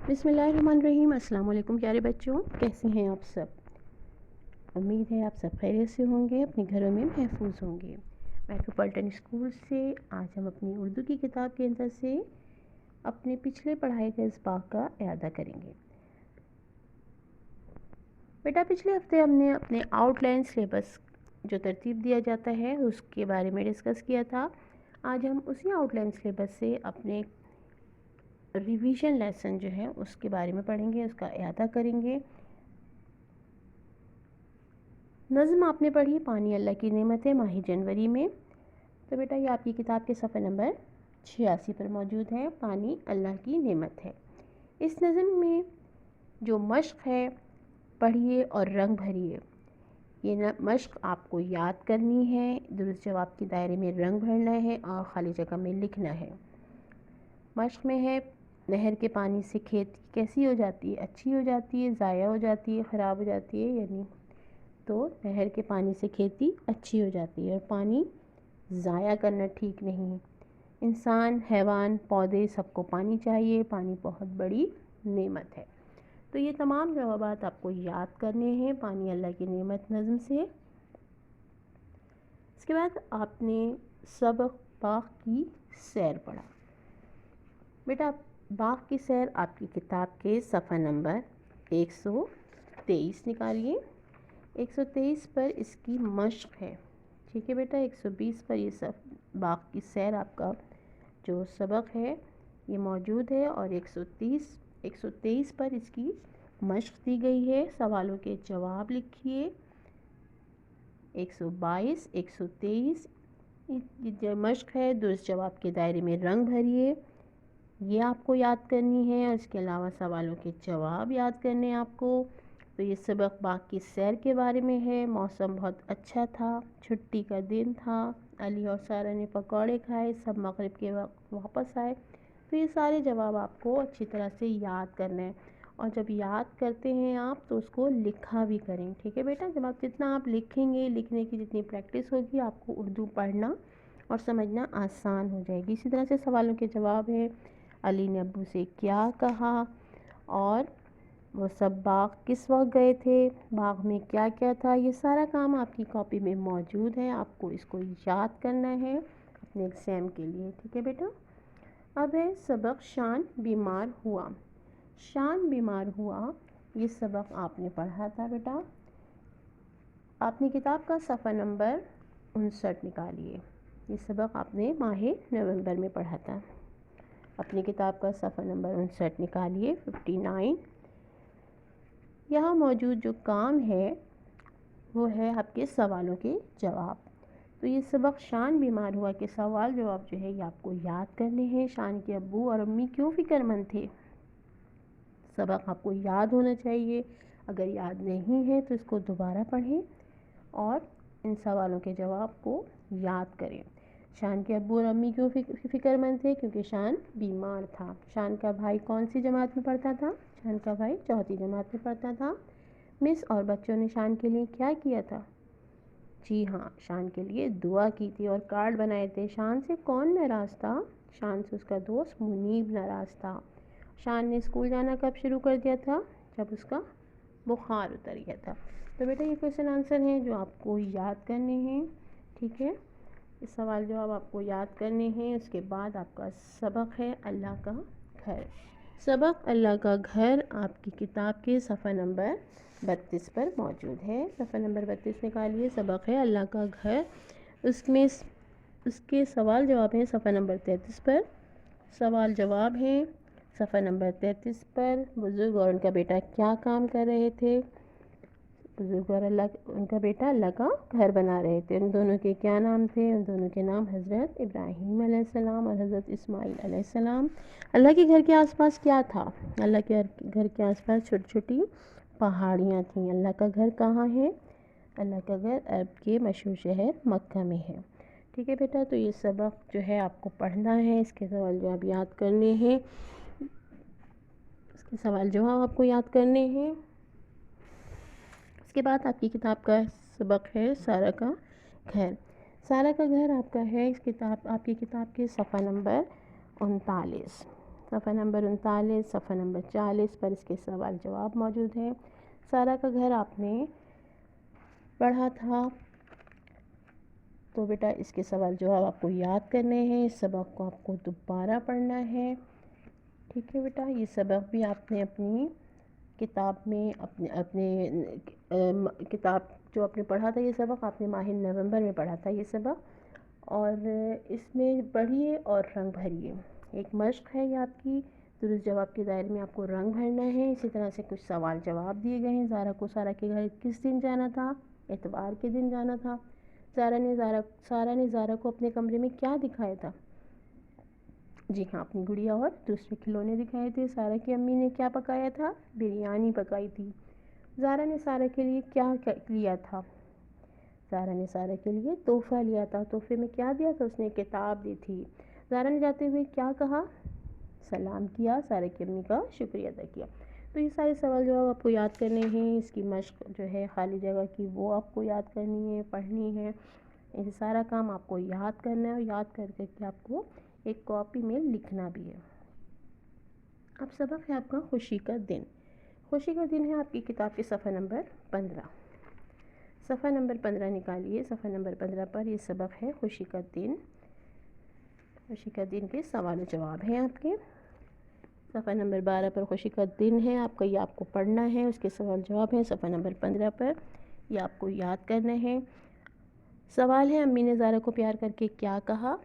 بسم اللہ الرحمن الرحیم۔ السلام علیکم پیارے بچوں، کیسے ہیں آپ سب؟ امید ہے آپ سب خیریت سے ہوں گے، اپنے گھروں میں محفوظ ہوں گے۔ میٹروپولیٹن اسکول سے آج ہم اپنی اردو کی کتاب کے اندر سے اپنے پچھلے پڑھائے گئے اسباق کا اعادہ کریں گے۔ بیٹا پچھلے ہفتے ہم نے اپنے آؤٹ لائن سلیبس جو ترتیب دیا جاتا ہے اس کے بارے میں ڈسکس کیا تھا۔ آج ہم اسی آؤٹ لائن سلیبس سے اپنے ریویژن لیسن جو ہے اس کے بارے میں پڑھیں گے، اس کا اعادہ کریں گے۔ نظم آپ نے پڑھی پانی اللہ کی نعمت ہے ماہ جنوری میں، تو بیٹا یہ آپ کی کتاب کے صفحہ نمبر 86 پر موجود ہے، پانی اللہ کی نعمت ہے۔ اس نظم میں جو مشق ہے پڑھیے اور رنگ بھریے۔ یہ مشق آپ کو یاد کرنی ہے، درست جواب کے دائرے میں رنگ بھرنا ہے اور خالی جگہ میں لکھنا ہے۔ مشق میں ہے نہر کے پانی سے کھیتی کیسی ہو جاتی ہے، اچھی ہو جاتی ہے، ضائع ہو جاتی ہے، خراب ہو جاتی ہے، یعنی تو نہر کے پانی سے کھیتی اچھی ہو جاتی ہے اور پانی ضائع کرنا ٹھیک نہیں۔ انسان، حیوان، پودے سب کو پانی چاہیے، پانی بہت بڑی نعمت ہے۔ تو یہ تمام جوابات آپ کو یاد کرنے ہیں پانی اللہ کی نعمت نظم سے۔ اس کے بعد آپ نے سبق باغ کی سیر پڑھا۔ بیٹا باغ کی سیر آپ کی کتاب کے صفحہ نمبر 123 نکالیے۔ 123 پر اس کی مشق ہے، ٹھیک ہے بیٹا۔ 120 پر یہ باغ کی سیر آپ کا جو سبق ہے یہ موجود ہے، اور 123 پر اس کی مشق دی گئی ہے۔ سوالوں کے جواب لکھیے۔ 122 123 یہ جو مشق ہے درست جواب کے دائرے میں رنگ بھریے، یہ آپ کو یاد کرنی ہے، اور اس کے علاوہ سوالوں کے جواب یاد کرنے ہیں آپ کو۔ تو یہ سبق باغ کی سیر کے بارے میں ہے۔ موسم بہت اچھا تھا، چھٹی کا دن تھا، علی اور سارہ نے پکوڑے کھائے، سب مغرب کے وقت واپس آئے۔ تو یہ سارے جواب آپ کو اچھی طرح سے یاد کرنا ہے، اور جب یاد کرتے ہیں آپ تو اس کو لکھا بھی کریں، ٹھیک ہے بیٹا۔ جب آپ جتنا آپ لکھیں گے، لکھنے کی جتنی پریکٹس ہوگی، آپ کو اردو پڑھنا اور سمجھنا آسان ہو جائے گی۔ اسی طرح سے سوالوں کے جواب ہے، علی نے ابو سے کیا کہا، اور وہ سب باغ کس وقت گئے تھے، باغ میں کیا کیا تھا، یہ سارا کام آپ کی کاپی میں موجود ہے۔ آپ کو اس کو یاد کرنا ہے اپنے ایگزام کے لیے، ٹھیک ہے بیٹا۔ اب ہے سبق شان بیمار ہوا۔ شان بیمار ہوا یہ سبق آپ نے پڑھا تھا بیٹا۔ آپ نے کتاب کا صفحہ نمبر 59 نکالیے۔ یہ سبق آپ نے ماہ نومبر میں پڑھا تھا۔ اپنی کتاب کا صفحہ نمبر 59 نکالیے، 59۔ یہاں موجود جو کام ہے وہ ہے آپ کے سوالوں کے جواب۔ تو یہ سبق شان بیمار ہوا کے سوال جواب جو ہے یہ آپ کو یاد کرنے ہیں۔ شان کے ابو اور امی کیوں فکر مند تھے، سبق آپ کو یاد ہونا چاہیے۔ اگر یاد نہیں ہے تو اس کو دوبارہ پڑھیں اور ان سوالوں کے جواب کو یاد کریں۔ شان کے ابو اور امی کیوں فکر مند تھے، کیونکہ شان بیمار تھا۔ شان کا بھائی کون سی جماعت میں پڑھتا تھا، شان کا بھائی چوتھی جماعت میں پڑھتا تھا۔ مس اور بچوں نے شان کے لیے کیا کیا تھا، جی ہاں شان کے لیے دعا کی تھی اور کارڈ بنائے تھے۔ شان سے کون ناراض تھا، شان سے اس کا دوست منیب ناراض تھا۔ شان نے اسکول جانا کب شروع کر دیا تھا، جب اس کا بخار اتر گیا تھا۔ تو بیٹا یہ کویشچن آنسر ہیں جو آپ کو یاد کرنے ہیں، ٹھیک ہے۔ اس سوال جواب آپ کو یاد کرنے ہیں۔ اس کے بعد آپ کا سبق ہے اللہ کا گھر۔ سبق اللہ کا گھر آپ کی کتاب کے صفحہ نمبر 32 پر موجود ہے۔ صفحہ نمبر 32 نکالیے، سبق ہے اللہ کا گھر۔ اس میں اس کے سوال جواب ہیں صفحہ نمبر 33 پر۔ سوال جواب ہیں صفحہ نمبر 33 پر۔ بزرگ اور ان کا بیٹا کیا کام کر رہے تھے، بزرگ اور ان کا بیٹا اللہ کا گھر بنا رہے تھے۔ ان دونوں کے کیا نام تھے، ان دونوں کے نام حضرت ابراہیم علیہ السلام اور حضرت اسماعیل علیہ السلام۔ اللہ کے گھر کے آس پاس کیا تھا، اللہ کے گھر کے آس پاس چھوٹی چھوٹی پہاڑیاں تھیں۔ اللہ کا گھر کہاں ہے، اللہ کا گھر عرب کے مشہور شہر مکہ میں ہے، ٹھیک ہے بیٹا۔ تو یہ سبق جو ہے آپ کو پڑھنا ہے، اس کے سوال جواب یاد کرنے ہیں، اس کے سوال جواب آپ کو یاد کرنے ہیں۔ اس کے بعد آپ کی کتاب کا سبق ہے سارہ کا گھر۔ سارہ کا گھر آپ کا ہے اس کتاب، آپ کی کتاب کے صفحہ نمبر 39۔ صفحہ نمبر 39 صفحہ نمبر 40 پر اس کے سوال جواب موجود ہیں۔ سارا کا گھر آپ نے پڑھا تھا، تو بیٹا اس کے سوال جواب آپ کو یاد کرنے ہیں، اس سبق کو آپ کو دوبارہ پڑھنا ہے، ٹھیک ہے بیٹا۔ یہ سبق بھی آپ نے اپنی کتاب میں اپنے کتاب جو آپ نے پڑھا تھا، یہ سبق آپ نے ماہ نومبر میں پڑھا تھا یہ سبق، اور اس میں پڑھیے اور رنگ بھریے۔ ایک مشق ہے یہ آپ کی، درست جواب کے دائرے میں آپ کو رنگ بھرنا ہے۔ اسی طرح سے کچھ سوال جواب دیے گئے ہیں۔ زارا کو سارا کے گھر کس دن جانا تھا؟ اتوار کے دن جانا تھا۔ سارا نے زارا کو اپنے کمرے میں کیا دکھایا تھا؟ جی ہاں، اپنی گڑیا اور دوسرے کھلونے دکھائے تھے۔ سارا کی امی نے کیا پکایا تھا؟ بریانی پکائی تھی۔ زارا نے سارا کے لیے کیا لیا تھا؟ زارا نے سارا کے لیے تحفہ لیا تھا۔ تحفے میں کیا دیا تھا؟ اس نے کتاب دی تھی۔ زارا نے جاتے ہوئے کیا کہا؟ سلام کیا، سارا کی امی کا شکریہ ادا کیا۔ تو یہ سارے سوال جواب آپ کو یاد کرنے ہیں۔ اس کی مشق جو ہے خالی جگہ کی وہ آپ کو یاد کرنی ہے، پڑھنی ہے۔ یہ سارا کام آپ کو یاد کرنا ہے، اور یاد کر کے آپ کو ایک کاپی میں لکھنا بھی ہے۔ اب سبق ہے آپ کا خوشی کا دن۔ خوشی کا دن ہے آپ کی کتاب کے صفحہ نمبر 15۔ صفحہ نمبر 15 نکالیے۔ صفحہ نمبر 15 پر یہ سبق ہے خوشی کا دن۔ خوشی کا دن کے سوال و جواب ہیں آپ کے۔ صفحہ نمبر 12 پر خوشی کا دن ہے آپ کا، یہ آپ کو پڑھنا ہے، اس کے سوال جواب ہیں صفحہ نمبر 15 پر، یہ آپ کو یاد کرنا ہے۔ سوال ہے، امی نے زارا کو پیار کر کے کیا کہا؟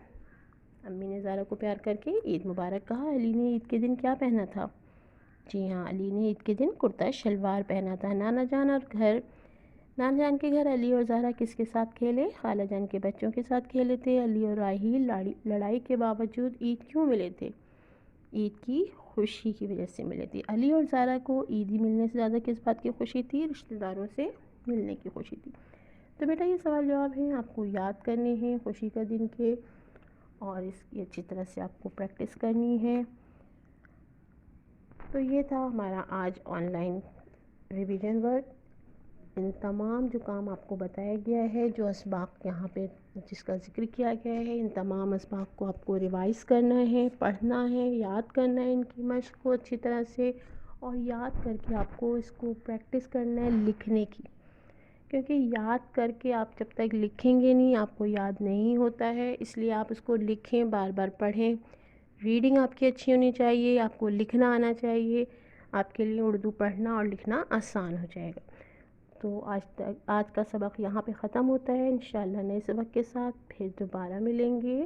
امی نے زارا کو پیار کر کے عید مبارک کہا۔ علی نے عید کے دن کیا پہنا تھا؟ جی ہاں، علی نے عید کے دن کرتا شلوار پہنا تھا۔ نانا جان کے گھر علی اور زارا کس کے ساتھ کھیلے؟ خالہ جان کے بچوں کے ساتھ کھیلے تھے۔ علی اور راحیل لڑائی کے باوجود عید کیوں ملے تھے؟ عید کی خوشی کی وجہ سے ملے تھے۔ علی اور زارا کو عیدی ملنے سے زیادہ کس بات کی خوشی تھی؟ رشتہ داروں سے ملنے کی خوشی تھی۔ تو بیٹا یہ سوال جواب ہیں آپ کو یاد کرنے ہیں خوشی کا دن کے، اور اس کی اچھی طرح سے آپ کو پریکٹس کرنی ہے۔ تو یہ تھا ہمارا آج آن لائن ریویژن ورک۔ ان تمام جو کام آپ کو بتایا گیا ہے، جو اسباق یہاں پہ جس کا ذکر کیا گیا ہے، ان تمام اسباق کو آپ کو ریوائز کرنا ہے، پڑھنا ہے، یاد کرنا ہے ان کی مشق کو اچھی طرح سے، اور یاد کر کے آپ کو اس کو پریکٹس کرنا ہے لکھنے کی، کیونکہ یاد کر کے آپ جب تک لکھیں گے نہیں آپ کو یاد نہیں ہوتا ہے۔ اس لیے آپ اس کو لکھیں، بار بار پڑھیں۔ ریڈنگ آپ کی اچھی ہونی چاہیے، آپ کو لکھنا آنا چاہیے، آپ کے لیے اردو پڑھنا اور لکھنا آسان ہو جائے گا۔ تو آج کا سبق یہاں پہ ختم ہوتا ہے۔ انشاءاللہ نئے سبق کے ساتھ پھر دوبارہ ملیں گے،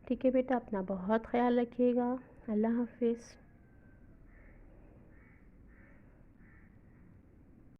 ٹھیک ہے بیٹا؟ اپنا بہت خیال رکھیے گا۔ اللہ حافظ۔